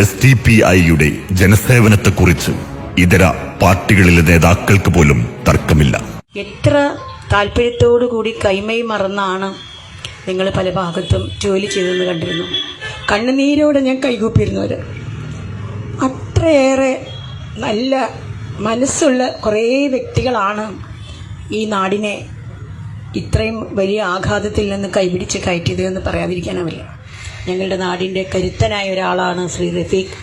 SDPIയുടെ ജനസേവനത്തെക്കുറിച്ച് ഇതര പാർട്ടികളിലെ നേതാക്കൾക്ക് പോലും തർക്കമില്ല. എത്ര താല്പര്യത്തോടു കൂടി കൈമൈ മറന്നാണ് നിങ്ങൾ പല ഭാഗത്തും ജോലി ചെയ്തെന്ന് കണ്ടിരുന്നു. കണ്ണുനീരോടെ ഞാൻ കൈകൂപ്പിയിരുന്നവർ. അത്രയേറെ നല്ല മനസ്സുള്ള കുറേ വ്യക്തികളാണ് ഈ നാടിനെ ഇത്രയും വലിയ ആഘാതത്തിൽ നിന്ന് കൈപിടിച്ച് കയറ്റിയത് എന്ന് പറയാതിരിക്കാനാവില്ല. ഞങ്ങളുടെ നാടിൻ്റെ കരുത്തനായ ഒരാളാണ് ശ്രീ റഫീഖ്.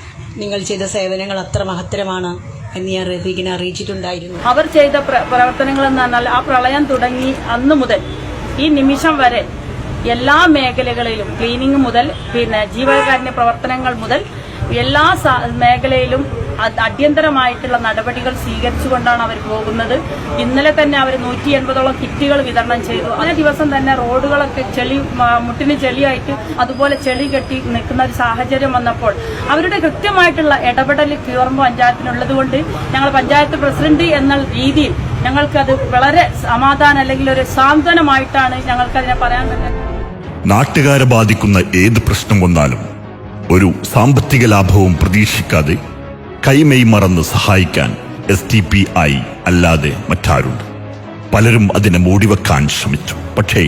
നിങ്ങൾ ചെയ്ത സേവനങ്ങൾ അത്ര മഹത്തരമാണ് എന്ന് ഞാൻ റഫീഖിനെ അറിയിച്ചിട്ടുണ്ടായിരുന്നു. അവർ ചെയ്ത പ്രവർത്തനങ്ങൾ എന്ന് പറഞ്ഞാൽ ആ പ്രളയം തുടങ്ങി അന്ന് മുതൽ ഈ നിമിഷം വരെ എല്ലാ മേഖലകളിലും ക്ലീനിങ് മുതൽ ജീവകാരുണ്യ പ്രവർത്തനങ്ങൾ മുതൽ എല്ലാ മേഖലയിലും അടിയന്തരമായിട്ടുള്ള നടപടികൾ സ്വീകരിച്ചുകൊണ്ടാണ് അവർ പോകുന്നത്. ഇന്നലെ തന്നെ അവർ 180ഓളം കിറ്റുകൾ വിതരണം ചെയ്തു. അതേ ദിവസം തന്നെ റോഡുകളൊക്കെ മുട്ടിന് ചെളിയായിട്ട് അതുപോലെ ചെളി കെട്ടി നിൽക്കുന്ന ഒരു സാഹചര്യം വന്നപ്പോൾ അവരുടെ കൃത്യമായിട്ടുള്ള ഇടപെടൽ കീവർമ്പ് പഞ്ചായത്തിനുള്ളത് കൊണ്ട് ഞങ്ങൾ പഞ്ചായത്ത് പ്രസിഡന്റ് എന്ന രീതിയിൽ ഞങ്ങൾക്കത് വളരെ സമാധാനം അല്ലെങ്കിൽ ഒരു സാന്ത്വനമായിട്ടാണ് ഞങ്ങൾക്കതിനെ പറയാൻ തന്നെ. നാട്ടുകാരെ ബാധിക്കുന്ന ഏത് പ്രശ്നം വന്നാലും ഒരു സാമ്പത്തിക ലാഭവും പ്രതീക്ഷിക്കാതെ കൈമെയ് മറന്ന് സഹായിക്കാൻ SDPI അല്ലാതെ മറ്റാരുണ്ട്? പലരും അതിനെ മൂടിവെക്കാൻ ശ്രമിച്ചു. പക്ഷേ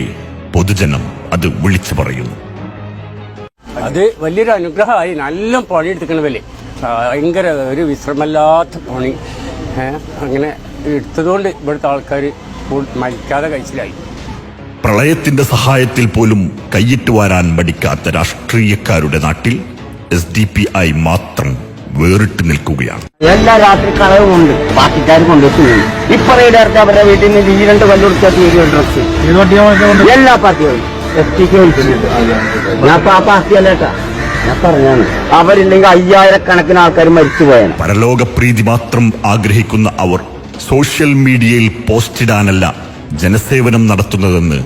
പൊതുജനം അത് വിളിച്ചു പറയുന്നു. അത് വലിയൊരു അനുഗ്രഹമായി. നല്ല പണിയെടുക്കണവല്ലേ, ഭയങ്കര ഒരു വിശ്രമല്ലാത്ത പണി അങ്ങനെ എടുത്തതുകൊണ്ട് ഇവിടുത്തെ ആൾക്കാർ മരിക്കാതെ കഴിച്ചിലായി. പ്രളയത്തിന്റെ സഹായത്തിൽ പോലും കൈയിട്ട് വാരാൻ മടിക്കാത്ത രാഷ്ട്രീയക്കാരുടെ നാട്ടിൽ SDPI മാത്രം വേറിട്ട് നിൽക്കുകയാണ്. എല്ലാ രാത്രി കളവുമുണ്ട്, പാർട്ടിക്കാർ കൊണ്ടുവച്ചു. ഇപ്പറയിടത്ത് അവരുടെ വീട്ടിൽ നിന്ന് 2 കൊല്ലം ഡ്രസ് എല്ലാ പാർട്ടികളും ഞാൻ ആ പാർട്ടിയല്ലേട്ടാ, ഞാൻ പറഞ്ഞാണ്. അവരില്ലെങ്കിൽ 5000 കണക്കിന് ആൾക്കാർ മരിച്ചുപോയാണ്. പരലോകപ്രീതി മാത്രം ആഗ്രഹിക്കുന്ന അവർ സോഷ്യൽ മീഡിയയിൽ പോസ്റ്റിടാനല്ല ജനസേവനം നടത്തുന്നതെന്ന്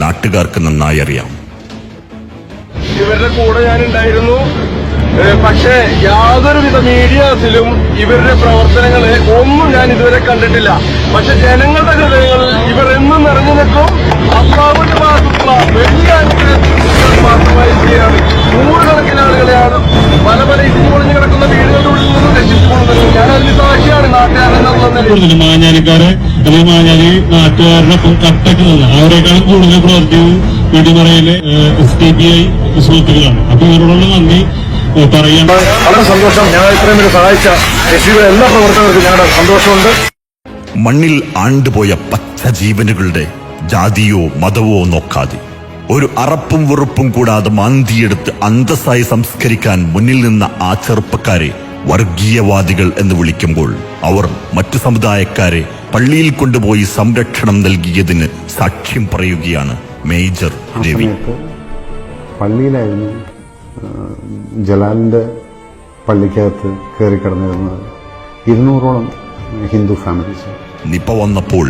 നാട്ടുകാർക്ക് നന്നായി അറിയാം. ഇവരുടെ കൂടെ ഞാനുണ്ടായിരുന്നു. പക്ഷേ യാതൊരുവിധ മീഡിയാസിലും ഇവരുടെ പ്രവർത്തനങ്ങളെ ഒന്നും ഞാൻ ഇതുവരെ കണ്ടിട്ടില്ല. പക്ഷെ ജനങ്ങളുടെ ഹൃദയങ്ങളിൽ ഇവർ എന്നും നിറഞ്ഞു നിൽക്കും. അള്ളാഹുവിന്റെ ഭാഗത്തുള്ള വലിയ അനുഗ്രഹങ്ങൾ മാത്രമായി ചെയ്യാണ്. 100 കണക്കിന് ആളുകളെയാണ് പല പല ഇടിഞ്ഞു പൊളിഞ്ഞു കിടക്കുന്ന വീടുകളുടെ ഉള്ളിൽ നിന്ന് രക്ഷിച്ചുകൊണ്ടത്. ഞാൻ അതിന് സാക്ഷിയാണ്. നാട്ടുകാരെന്നുള്ള മാഞ്ഞാലിക്കാരെ അല്ലെങ്കിൽ മാഞ്ഞാലി നാട്ടുകാരുടെ കട്ടക്ക് നിന്ന് അവരെക്കാളും കൂടുതൽ പ്രവർത്തിയും വീടുമറയിലെ SDPI സുഹൃത്തുക്കളാണ്. അപ്പൊ ഇവരോടുള്ള നന്ദി പറയാം. വളരെ സന്തോഷം. ഞങ്ങൾ ഇത്രയും പേര് സഹായിച്ച എല്ലാ പ്രവർത്തകർക്കും ഞങ്ങളുടെ സന്തോഷമുണ്ട്. മണ്ണിൽ ആണ്ടുപോയ പച്ച ജീവനുകളുടെ ജാതിയോ മതവോ നോക്കാതെ ഒരു അറപ്പും വെറുപ്പും കൂടാതെ മാന്തിയെടുത്ത് അന്തസ്സായി സംസ്കരിക്കാൻ മുന്നിൽ നിന്ന ആ ചെറുപ്പക്കാരെ വർഗീയവാദികൾ എന്ന് വിളിക്കുമ്പോൾ അവർ മറ്റു സമുദായക്കാരെ പള്ളിയിൽ കൊണ്ടുപോയി സംരക്ഷണം നൽകിയതിന് സാക്ഷ്യം പറയുകയാണ് മേജർ രവി. പള്ളിയിലായിരുന്നു ജലാലിന്റെ പള്ളിക്കകത്ത് കയറി കിടന്നിരുന്നത് 200ഓളം ഹിന്ദു ഫാമിലീസ്. നിപ വന്നപ്പോൾ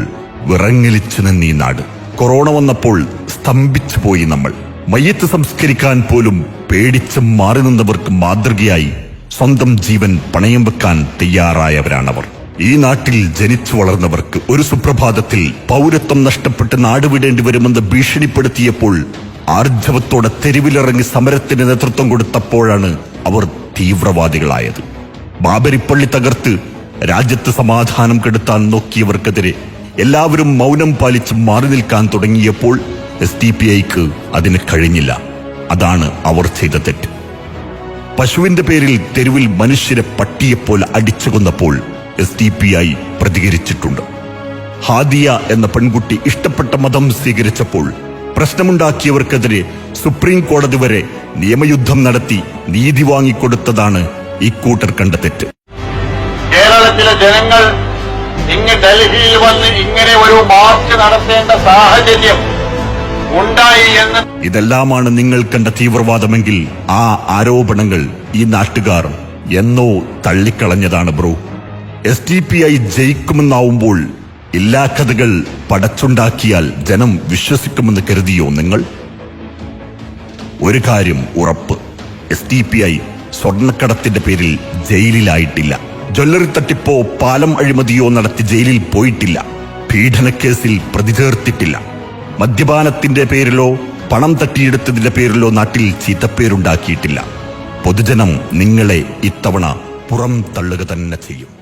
വിറങ്ങലിച്ചു നിന്നീ നാട്. കൊറോണ വന്നപ്പോൾ സ്തംഭിച്ചു പോയി നമ്മൾ. മയ്യത്ത് സംസ്കരിക്കാൻ പോലും പേടിച്ച് മാറി നിന്നവർക്ക് മാതൃകയായി സ്വന്തം ജീവൻ പണയം വെക്കാൻ തയ്യാറായവരാണവർ. ഈ നാട്ടിൽ ജനിച്ചു വളർന്നവർക്ക് ഒരു സുപ്രഭാതത്തിൽ പൗരത്വം നഷ്ടപ്പെട്ട് നാടുവിടേണ്ടി വരുമെന്ന് ഭീഷണിപ്പെടുത്തിയപ്പോൾ ആർജവത്തോടെ തെരുവിലിറങ്ങി സമരത്തിന് നേതൃത്വം കൊടുത്തപ്പോഴാണ് അവർ തീവ്രവാദികളായത്. ബാബരിപ്പള്ളി തകർത്ത് രാജ്യത്ത് സമാധാനം കെടുത്താൻ നോക്കിയവർക്കെതിരെ എല്ലാവരും മൗനം പാലിച്ച് മാറി നിൽക്കാൻ തുടങ്ങിയപ്പോൾ SDPIക്ക് അതിന് കഴിഞ്ഞില്ല. അതാണ് അവർ ചെയ്ത തെറ്റ്. പശുവിന്റെ പേരിൽ തെരുവിൽ മനുഷ്യരെ പട്ടിയെപ്പോലെ അടിച്ചു കൊന്നപ്പോൾ SDPI പ്രതികരിച്ചിട്ടുണ്ട്. ഹാദിയ എന്ന പെൺകുട്ടി ഇഷ്ടപ്പെട്ട മതം സ്വീകരിച്ചപ്പോൾ പ്രശ്നമുണ്ടാക്കിയവർക്കെതിരെ സുപ്രീം കോടതി വരെ നിയമയുദ്ധം നടത്തി നീതി വാങ്ങിക്കൊടുത്തതാണ് ഇക്കൂട്ടർ കണ്ട തെറ്റ്. കേരളത്തിലെ ജനങ്ങൾ ഇങ്ങ് ഡൽഹിയിൽ വന്ന് ഇങ്ങനെ ഒരു മാർച്ച് നടത്തേണ്ട സാഹചര്യം ഉണ്ടായി എന്ന് ഇതെല്ലാമാണ് നിങ്ങൾ കണ്ട തീവ്രവാദമെങ്കിൽ ആ ആരോപണങ്ങൾ ഈ നാട്ടുകാർ എന്നോ തള്ളിക്കളഞ്ഞതാണ് ബ്രോ. SDPI ജയിക്കുമെന്നാവുമ്പോൾ എല്ലാ കഥകൾ പടച്ചുണ്ടാക്കിയാൽ ജനം വിശ്വസിക്കുമെന്ന് കരുതിയോ നിങ്ങൾ? ഒരു കാര്യം ഉറപ്പ്, SDPI സ്വർണ്ണക്കടത്തിന്റെ പേരിൽ ജയിലിലായിട്ടില്ല. ജ്വല്ലറി തട്ടിപ്പോ പാലം അഴിമതിയോ നടത്തി ജയിലിൽ പോയിട്ടില്ല. പീഡനക്കേസിൽ പ്രതി ചേർത്തിട്ടില്ല. മദ്യപാനത്തിന്റെ പേരിലോ പണം തട്ടിയെടുത്തതിന്റെ പേരിലോ നാട്ടിൽ ചീത്തപ്പേരുണ്ടാക്കിയിട്ടില്ല. പൊതുജനം നിങ്ങളെ ഇത്തവണ പുറം തള്ളുക തന്നെ ചെയ്യും.